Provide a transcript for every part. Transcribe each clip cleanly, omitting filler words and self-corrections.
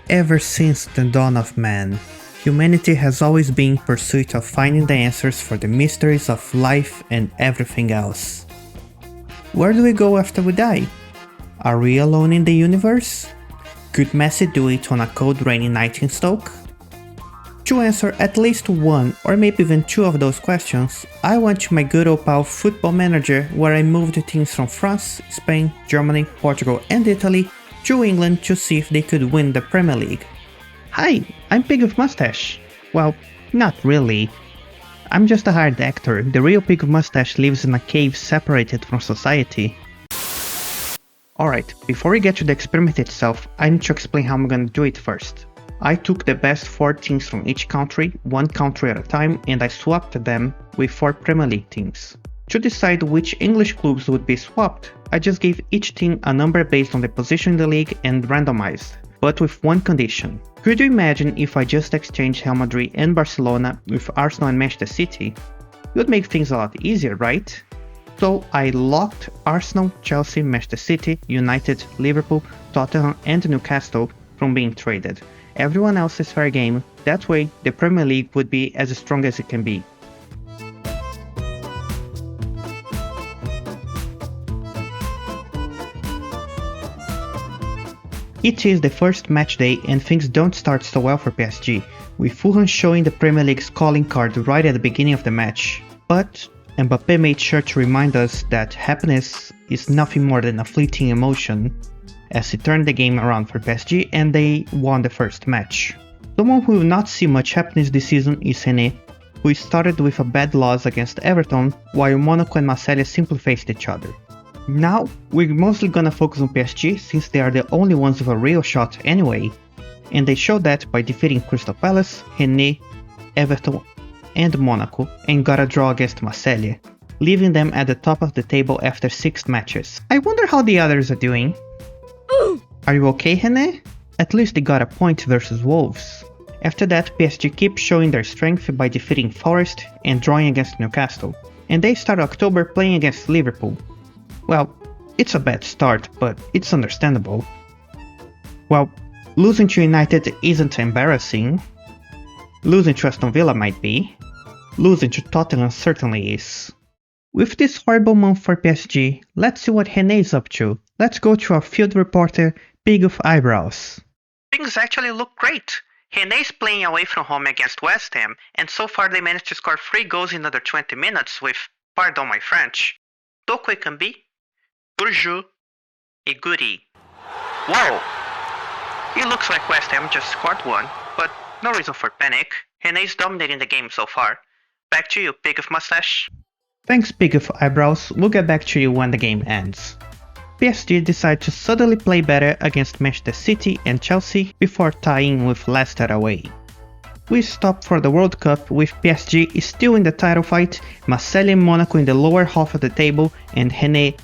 Ever since the dawn of man, humanity has always been in pursuit of finding the answers for the mysteries of life and everything else. Where do we go after we die? Are we alone in the universe? Could Messi do it on a cold rainy night in Stoke? To answer at least one or maybe even two of those questions, I went to my good old pal Football Manager, where I moved teams from France, Spain, Germany, Portugal and Italy to England to see if they could win the Premier League. Hi, I'm Pig of Mustache. Well, not really. I'm just a hired actor. The real Pig of Mustache lives in a cave separated from society. Alright, before we get to the experiment itself, I need to explain how I'm gonna do it first. I took the best 4 teams from each country, one country at a time, and I swapped them with 4 Premier League teams. To decide which English clubs would be swapped, I just gave each team a number based on the position in the league and randomized, but with one condition. Could you imagine if I just exchanged Real Madrid and Barcelona with Arsenal and Manchester City? It would make things a lot easier, right? So I locked Arsenal, Chelsea, Manchester City, United, Liverpool, Tottenham and Newcastle from being traded. Everyone else is fair game, that way the Premier League would be as strong as it can be. It is the first match day and things don't start so well for PSG, with Fulham showing the Premier League's calling card right at the beginning of the match. But Mbappé made sure to remind us that happiness is nothing more than a fleeting emotion, as he turned the game around for PSG and they won the first match. Someone who will not see much happiness this season is René, who started with a bad loss against Everton, while Monaco and Marseille simply faced each other. Now, we're mostly gonna focus on PSG since they are the only ones with a real shot anyway, and they showed that by defeating Crystal Palace, René, Everton and Monaco, and got a draw against Marseille, leaving them at the top of the table after 6 matches. I wonder how the others are doing. Are you okay, René? At least they got a point versus Wolves. After that, PSG keep showing their strength by defeating Forest and drawing against Newcastle, and they start October playing against Liverpool. Well, it's a bad start, but it's understandable. Well, losing to United isn't embarrassing. Losing to Aston Villa might be. Losing to Tottenham certainly is. With this horrible month for PSG, let's see what René is up to. Let's go to our field reporter, Pig of Eyebrows. Things actually look great. René is playing away from home against West Ham, and so far they managed to score 3 goals in under 20 minutes with, pardon my French, Toko Ekambi, Bourgeois, and Goody. Whoa! It looks like West Ham just scored 1, but no reason for panic. René is dominating the game so far. Back to you, Pig of Mustache. Thanks, Pig of Eyebrows. We'll get back to you when the game ends. PSG decided to suddenly play better against Manchester City and Chelsea before tying with Leicester away. We stop for the World Cup with PSG still in the title fight, Marseille and Monaco in the lower half of the table, and René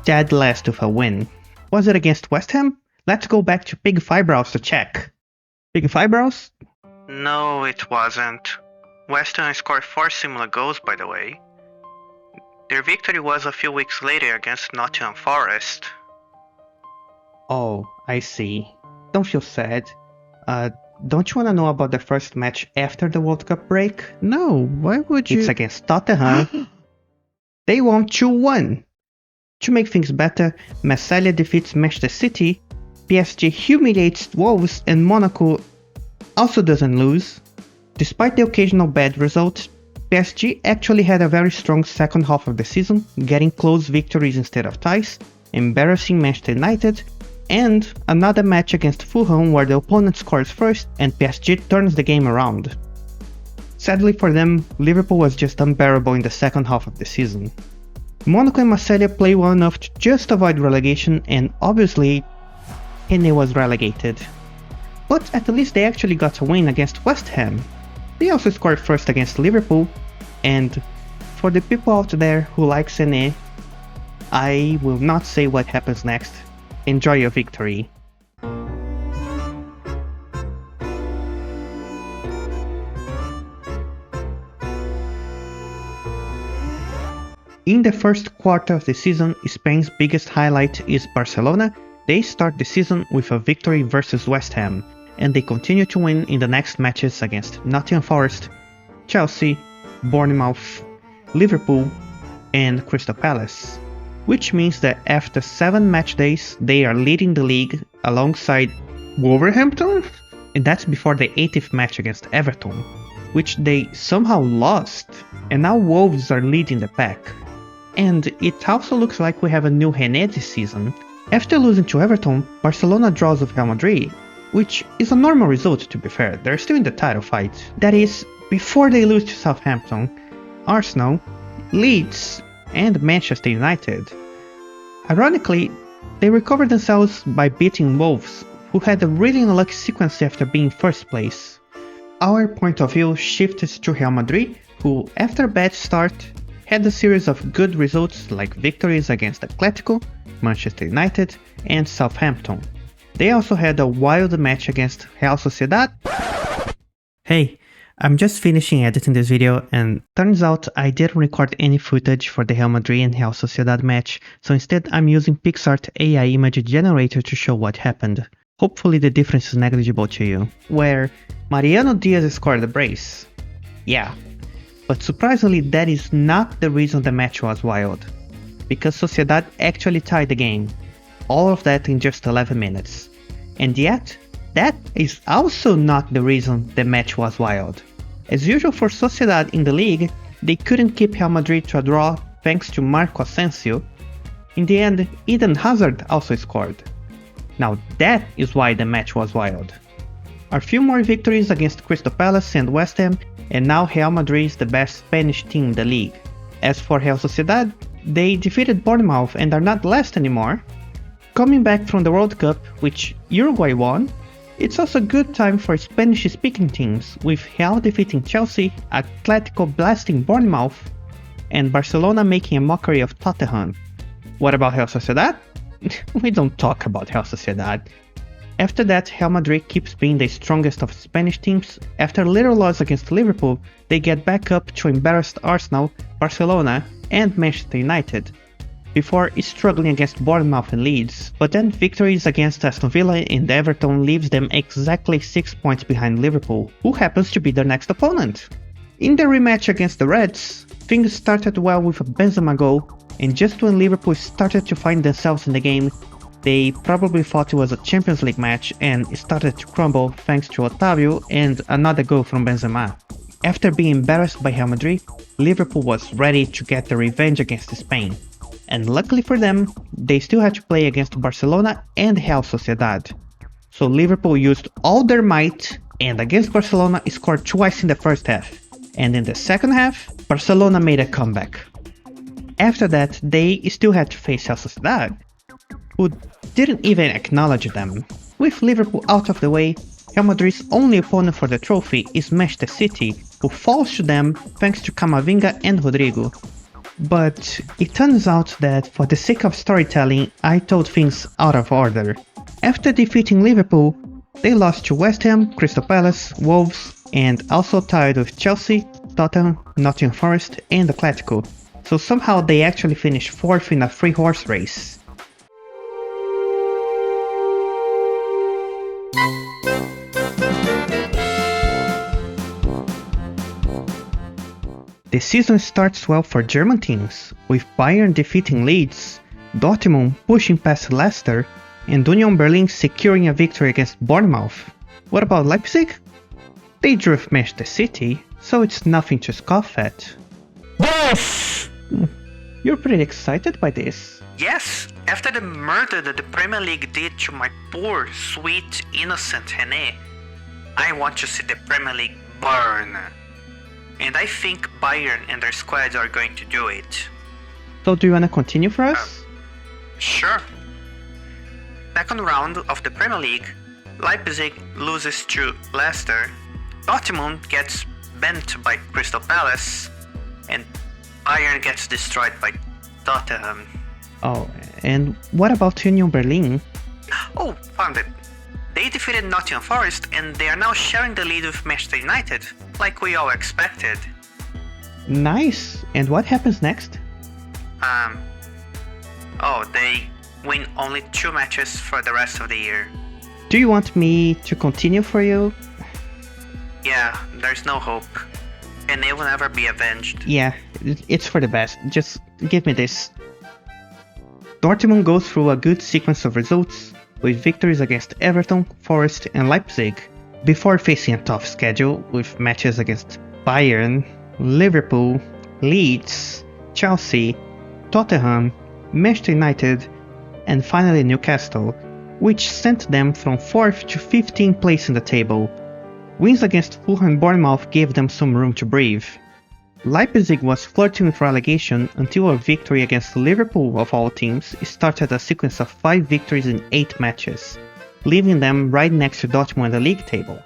dead last with a win. Was it against West Ham? Let's go back to Pig of Eyebrows to check. Pig of Eyebrows? No, it wasn't. West Ham scored 4 similar goals, by the way. Their victory was a few weeks later against Nottingham Forest. Oh, I see. Don't feel sad. Don't you wanna know about the first match after the World Cup break? No, why would you? It's against Tottenham. They won 2-1. To make things better, Marseille defeats Manchester City, PSG humiliates Wolves, and Monaco also doesn't lose. Despite the occasional bad result, PSG actually had a very strong second half of the season, getting close victories instead of ties, embarrassing Manchester United, and another match against Fulham where the opponent scores first and PSG turns the game around. Sadly for them, Liverpool was just unbearable in the second half of the season. Monaco and Marseille play well enough to just avoid relegation, and obviously, René was relegated. But at least they actually got a win against West Ham. They also scored first against Liverpool, and for the people out there who like René, I will not say what happens next. Enjoy your victory. In the first quarter of the season, Spain's biggest highlight is Barcelona. They start the season with a victory versus West Ham, and they continue to win in the next matches against Nottingham Forest, Chelsea, Bournemouth, Liverpool, and Crystal Palace, which means that after 7 match days they are leading the league alongside Wolverhampton, and that's before the 80th match against Everton, which they somehow lost, and now Wolves are leading the pack. And it also looks like we have a new René this season. After losing to Everton, Barcelona draws with Real Madrid, which is a normal result to be fair, they're still in the title fight. That is, before they lose to Southampton, Arsenal, Leeds, and Manchester United. Ironically, they recovered themselves by beating Wolves, who had a really unlucky sequence after being first place. Our point of view shifts to Real Madrid, who, after a bad start, had a series of good results like victories against Atletico, Manchester United, and Southampton. They also had a wild match against Real Sociedad. Hey, I'm just finishing editing this video and turns out I didn't record any footage for the Real Madrid and Real Sociedad match, so instead I'm using PixArt AI image generator to show what happened. Hopefully the difference is negligible to you. Where Mariano Diaz scored a brace. Yeah. But surprisingly, that is not the reason the match was wild, because Sociedad actually tied the game, all of that in just 11 minutes. And yet, that is also not the reason the match was wild. As usual for Sociedad in the league, they couldn't keep Real Madrid to a draw thanks to Marco Asensio. In the end, Eden Hazard also scored. Now that is why the match was wild. A few more victories against Crystal Palace and West Ham, and now Real Madrid is the best Spanish team in the league. As for Real Sociedad, they defeated Bournemouth and are not last anymore. Coming back from the World Cup, which Uruguay won, it's also a good time for Spanish-speaking teams, with Real defeating Chelsea, Atletico blasting Bournemouth, and Barcelona making a mockery of Tottenham. What about Real Sociedad? We don't talk about Real Sociedad. After that, Real Madrid keeps being the strongest of Spanish teams. After a little loss against Liverpool, they get back up to embarrass Arsenal, Barcelona, and Manchester United, before struggling against Bournemouth and Leeds, but then victories against Aston Villa and Everton leaves them exactly 6 points behind Liverpool, who happens to be their next opponent. In the rematch against the Reds, things started well with a Benzema goal, and just when Liverpool started to find themselves in the game, they probably thought it was a Champions League match and started to crumble thanks to Otavio and another goal from Benzema. After being embarrassed by Real Madrid, Liverpool was ready to get the revenge against Spain. And luckily for them, they still had to play against Barcelona and Real Sociedad. So Liverpool used all their might and against Barcelona scored twice in the first half. And in the second half, Barcelona made a comeback. After that, they still had to face Real Sociedad, who didn't even acknowledge them. With Liverpool out of the way, Real Madrid's only opponent for the trophy is Manchester City, who falls to them thanks to Camavinga and Rodrigo. But it turns out that for the sake of storytelling, I told things out of order. After defeating Liverpool, they lost to West Ham, Crystal Palace, Wolves, and also tied with Chelsea, Tottenham, Nottingham Forest, and Atletico. So somehow they actually finished 4th in a 3-horse race. The season starts well for German teams, with Bayern defeating Leeds, Dortmund pushing past Leicester, and Union Berlin securing a victory against Bournemouth. What about Leipzig? They drew with Manchester City, so it's nothing to scoff at. Yes! You're pretty excited by this. Yes, after the murder that the Premier League did to my poor, sweet, innocent René, I want to see the Premier League burn. And I think Bayern and their squad are going to do it. So do you wanna continue for us? Sure. Second round of the Premier League, Leipzig loses to Leicester, Dortmund gets bent by Crystal Palace, and Bayern gets destroyed by Tottenham. Oh, and what about Union Berlin? Oh, found it. They defeated Nottingham Forest and they are now sharing the lead with Manchester United, like we all expected. Nice. And what happens next? They win only 2 matches for the rest of the year. Do you want me to continue for you? Yeah, there's no hope. And they will never be avenged. Yeah, it's for the best. Just give me this. Dortmund goes through a good sequence of results, with victories against Everton, Forest and Leipzig, before facing a tough schedule with matches against Bayern, Liverpool, Leeds, Chelsea, Tottenham, Manchester United, and finally Newcastle, which sent them from 4th to 15th place in the table. Wins against Fulham and Bournemouth gave them some room to breathe. Leipzig was flirting with relegation until a victory against Liverpool of all teams started a sequence of 5 victories in 8 matches, leaving them right next to Dortmund in the league table.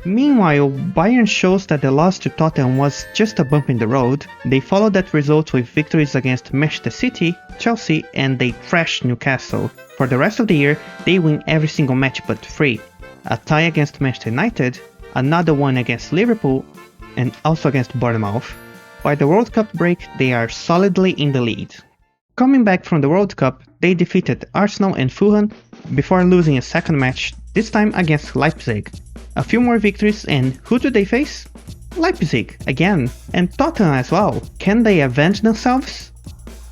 Meanwhile, Bayern shows that the loss to Tottenham was just a bump in the road. They followed that result with victories against Manchester City, Chelsea, and they thrashed Newcastle. For the rest of the year, they win every single match but 3. A tie against Manchester United, another one against Liverpool, and also against Bournemouth. By the World Cup break, they are solidly in the lead. Coming back from the World Cup, they defeated Arsenal and Fulham before losing a second match, this time against Leipzig. A few more victories, and who do they face? Leipzig, again, and Tottenham as well. Can they avenge themselves?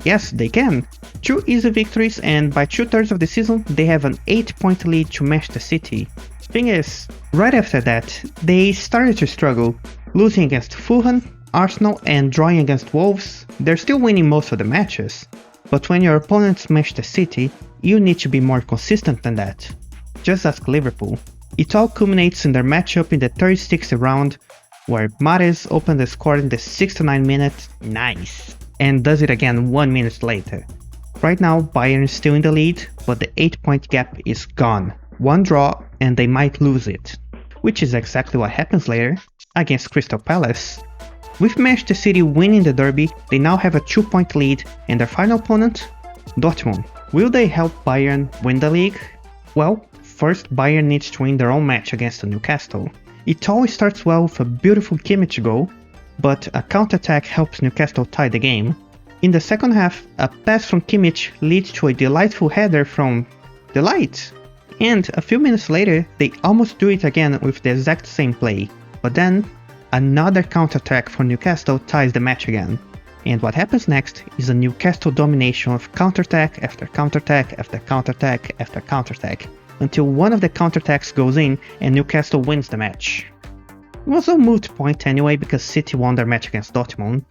Yes, they can. 2 easy victories, and by 2/3 of the season, they have an 8-point lead to Manchester City. Thing is, right after that, they started to struggle, losing against Fulham, Arsenal and drawing against Wolves. They're still winning most of the matches, but when your opponent's Manchester City, you need to be more consistent than that. Just ask Liverpool. It all culminates in their matchup in the 36th round, where Mahrez opened the score in the 69th minute, nice, and does it again 1 minute later. Right now, Bayern is still in the lead, but the 8-point gap is gone. 1 draw and they might lose it, which is exactly what happens later against Crystal Palace. With Manchester City winning the derby, they now have a 2-point lead, and their final opponent? Dortmund. Will they help Bayern win the league? Well, first Bayern needs to win their own match against Newcastle. It always starts well with a beautiful Kimmich goal, but a counter-attack helps Newcastle tie the game. In the second half, a pass from Kimmich leads to a delightful header from Delight. And a few minutes later, they almost do it again with the exact same play. But then, another counter-attack for Newcastle ties the match again. And what happens next is a Newcastle domination of counter-attack after counter-attack after counter-attack after counter-attack, until one of the counter-attacks goes in and Newcastle wins the match. It was a moot point anyway because City won their match against Dortmund.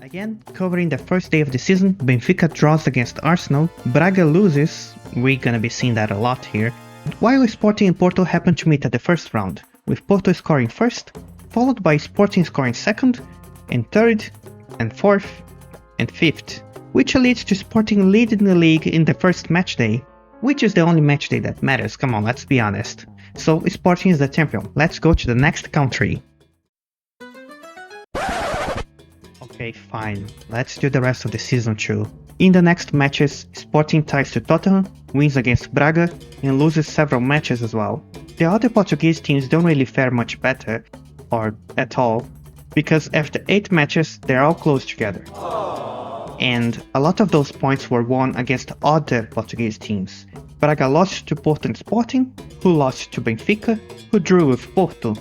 Again, covering the first day of the season, Benfica draws against Arsenal, Braga loses, we're gonna be seeing that a lot here, while Sporting and Porto happen to meet at the first round, with Porto scoring first, followed by Sporting scoring second, and third, and fourth, and fifth, which leads to Sporting leading the league in the first match day, which is the only match day that matters, come on, let's be honest. So Sporting is the champion, let's go to the next country. Okay, fine. Let's do the rest of the season too. In the next matches, Sporting ties to Tottenham, wins against Braga, and loses several matches as well. The other Portuguese teams don't really fare much better, or at all, because after 8 matches, they're all close together. And a lot of those points were won against other Portuguese teams. Braga lost to Porto and Sporting, who lost to Benfica, who drew with Porto.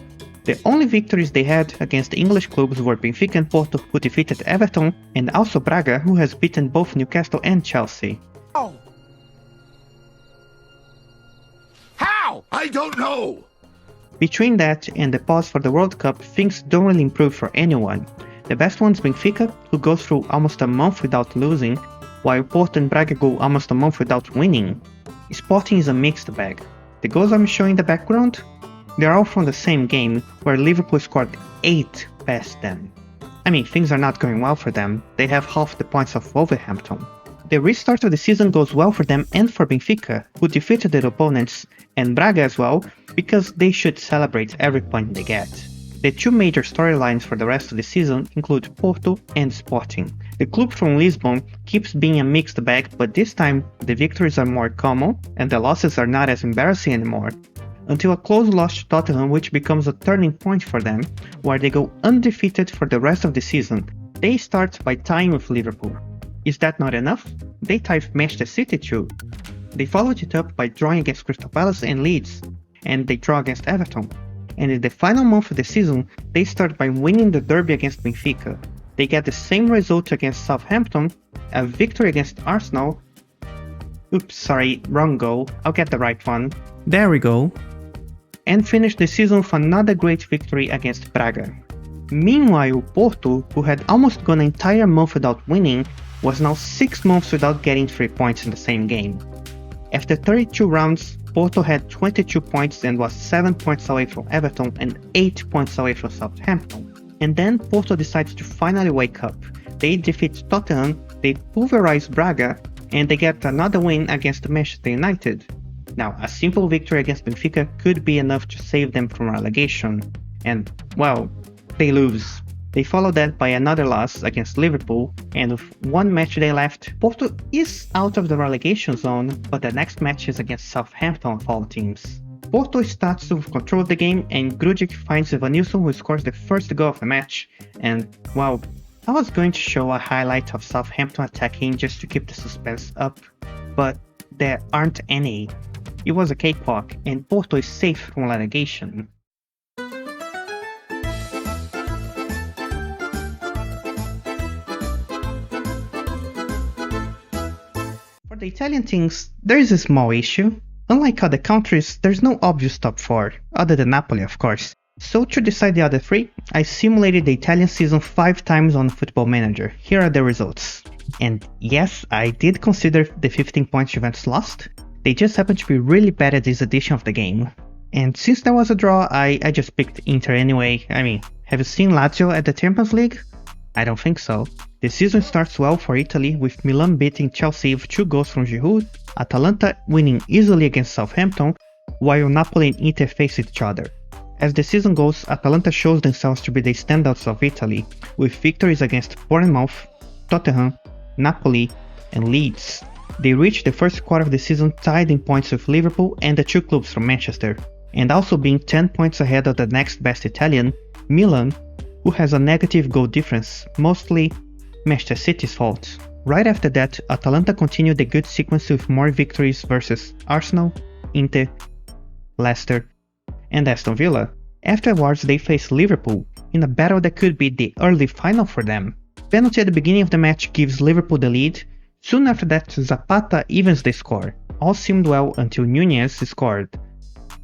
The only victories they had against English clubs were Benfica and Porto, who defeated Everton, and also Braga, who has beaten both Newcastle and Chelsea. Oh. How? I don't know! Between that and the pause for the World Cup, things don't really improve for anyone. The best one's Benfica, who goes through almost a month without losing, while Porto and Braga go almost a month without winning. Sporting is a mixed bag. The goals I'm showing in the background? They're all from the same game, where Liverpool scored 8 past them. I mean, things are not going well for them, they have half the points of Wolverhampton. The restart of the season goes well for them and for Benfica, who defeated their opponents, and Braga as well, because they should celebrate every point they get. The 2 major storylines for the rest of the season include Porto and Sporting. The club from Lisbon keeps being a mixed bag, but this time the victories are more common and the losses are not as embarrassing anymore. until a close loss to Tottenham, which becomes a turning point for them, where they go undefeated for the rest of the season. They start by tying with Liverpool. Is that not enough? They tie with Manchester City too. They followed it up by drawing against Crystal Palace and Leeds, and they draw against Everton. And in the final month of the season, they start by winning the derby against Benfica. They get the same result against Southampton, a victory against Arsenal. Oops, sorry, wrong goal. I'll get the right one. There we go. And finish the season with another great victory against Braga. Meanwhile, Porto, who had almost gone an entire month without winning, was now 6 months without getting 3 points in the same game. After 32 rounds, Porto had 22 points and was 7 points away from Everton and 8 points away from Southampton. And then Porto decides to finally wake up. They defeat Tottenham, they pulverize Braga, and they get another win against Manchester United. Now, a simple victory against Benfica could be enough to save them from relegation. And, well, they lose. They follow that by another loss against Liverpool, and with one match day left, Porto is out of the relegation zone, but the next match is against Southampton of all teams. Porto starts with control of the game, and Grujic finds Evanilson, who scores the first goal of the match, and, well, I was going to show a highlight of Southampton attacking just to keep the suspense up, but there aren't any. It was a cakewalk, and Porto is safe from relegation. For the Italian teams, there is a small issue. Unlike other countries, there's no obvious top 4, other than Napoli of course. So to decide the other 3, I simulated the Italian season 5 times on Football Manager. Here are the results. And yes, I did consider the 15 points Juventus lost. They just happened to be really bad at this edition of the game. And since there was a draw, I just picked Inter anyway. I mean, have you seen Lazio at the Champions League? I don't think so. The season starts well for Italy, with Milan beating Chelsea with 2 goals from Giroud, Atalanta winning easily against Southampton, while Napoli and Inter face each other. As the season goes, Atalanta shows themselves to be the standouts of Italy, with victories against Bournemouth, Tottenham, Napoli, and Leeds. They reached the first quarter of the season tied in points with Liverpool and the 2 clubs from Manchester, and also being 10 points ahead of the next best Italian, Milan, who has a negative goal difference, mostly Manchester City's fault. Right after that, Atalanta continued the good sequence with more victories versus Arsenal, Inter, Leicester, and Aston Villa. Afterwards, they faced Liverpool, in a battle that could be the early final for them. Penalty at the beginning of the match gives Liverpool the lead. Soon after that, Zapata evens the score. All seemed well until Nunez scored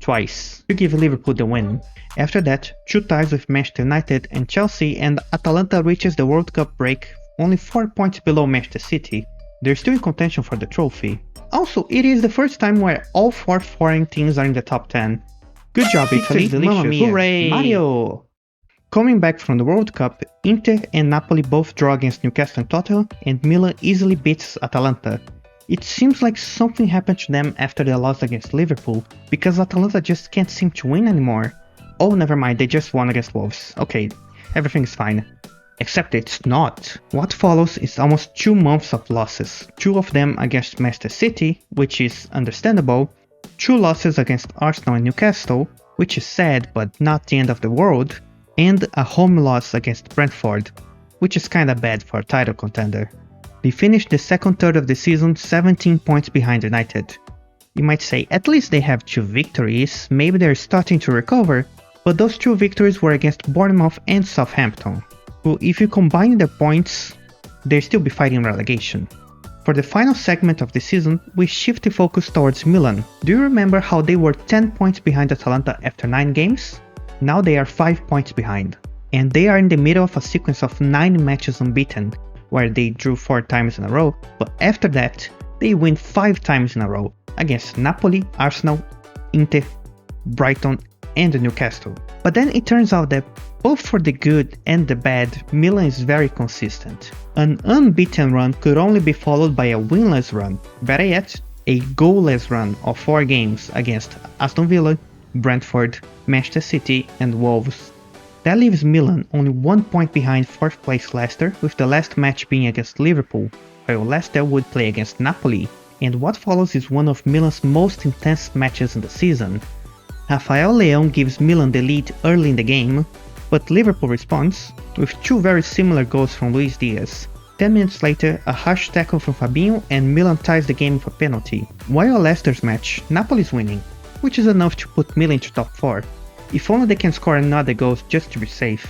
twice to give Liverpool the win. After that, 2 ties with Manchester United and Chelsea, and Atalanta reaches the World Cup break only 4 points below Manchester City. They're still in contention for the trophy. Also, it is the first time where all 4 foreign teams are in the top 10. Good job, Italy! Mamma mia! Hooray! Mario! Coming back from the World Cup, Inter and Napoli both draw against Newcastle and Tottenham, and Milan easily beats Atalanta. It seems like something happened to them after their loss against Liverpool, because Atalanta just can't seem to win anymore. Oh, never mind, they just won against Wolves. Okay, everything's fine. Except it's not. What follows is almost 2 months of losses, 2 of them against Manchester City, which is understandable, 2 losses against Arsenal and Newcastle, which is sad but not the end of the world, and a home loss against Brentford, which is kinda bad for a title contender. They finished the second third of the season 17 points behind United. You might say, at least they have 2 victories, maybe they're starting to recover, but those 2 victories were against Bournemouth and Southampton. So if you combine the points, they'll still be fighting relegation. For the final segment of the season, we shift the focus towards Milan. Do you remember how they were 10 points behind Atalanta after 9 games? Now they are 5 points behind. And they are in the middle of a sequence of 9 matches unbeaten, where they drew 4 times in a row, but after that, they win 5 times in a row against Napoli, Arsenal, Inter, Brighton, and Newcastle. But then it turns out that both for the good and the bad, Milan is very consistent. An unbeaten run could only be followed by a winless run, better yet, a goalless run of 4 games against Aston Villa, Brentford, Manchester City, and Wolves. That leaves Milan only 1 point behind 4th place Leicester, with the last match being against Liverpool, while Leicester would play against Napoli, and what follows is one of Milan's most intense matches in the season. Rafael Leão gives Milan the lead early in the game, but Liverpool responds with two very similar goals from Luis Diaz. 10 minutes later, a harsh tackle from Fabinho and Milan ties the game with a penalty. While Leicester's match, Napoli is winning, which is enough to put Milan to top 4. If only they can score another goal just to be safe.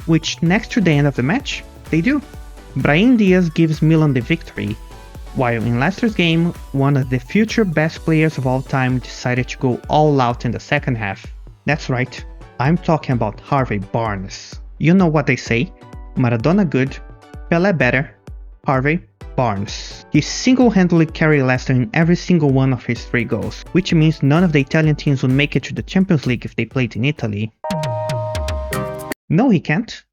Which, next to the end of the match, they do. Brahim Diaz gives Milan the victory, while in Leicester's game, one of the future best players of all time decided to go all out in the second half. That's right, I'm talking about Harvey Barnes. You know what they say, Maradona good, Pelé better, Harvey Barnes. He single-handedly carried Leicester in every single one of his 3 goals, which means none of the Italian teams would make it to the Champions League if they played in Italy. No, he can't.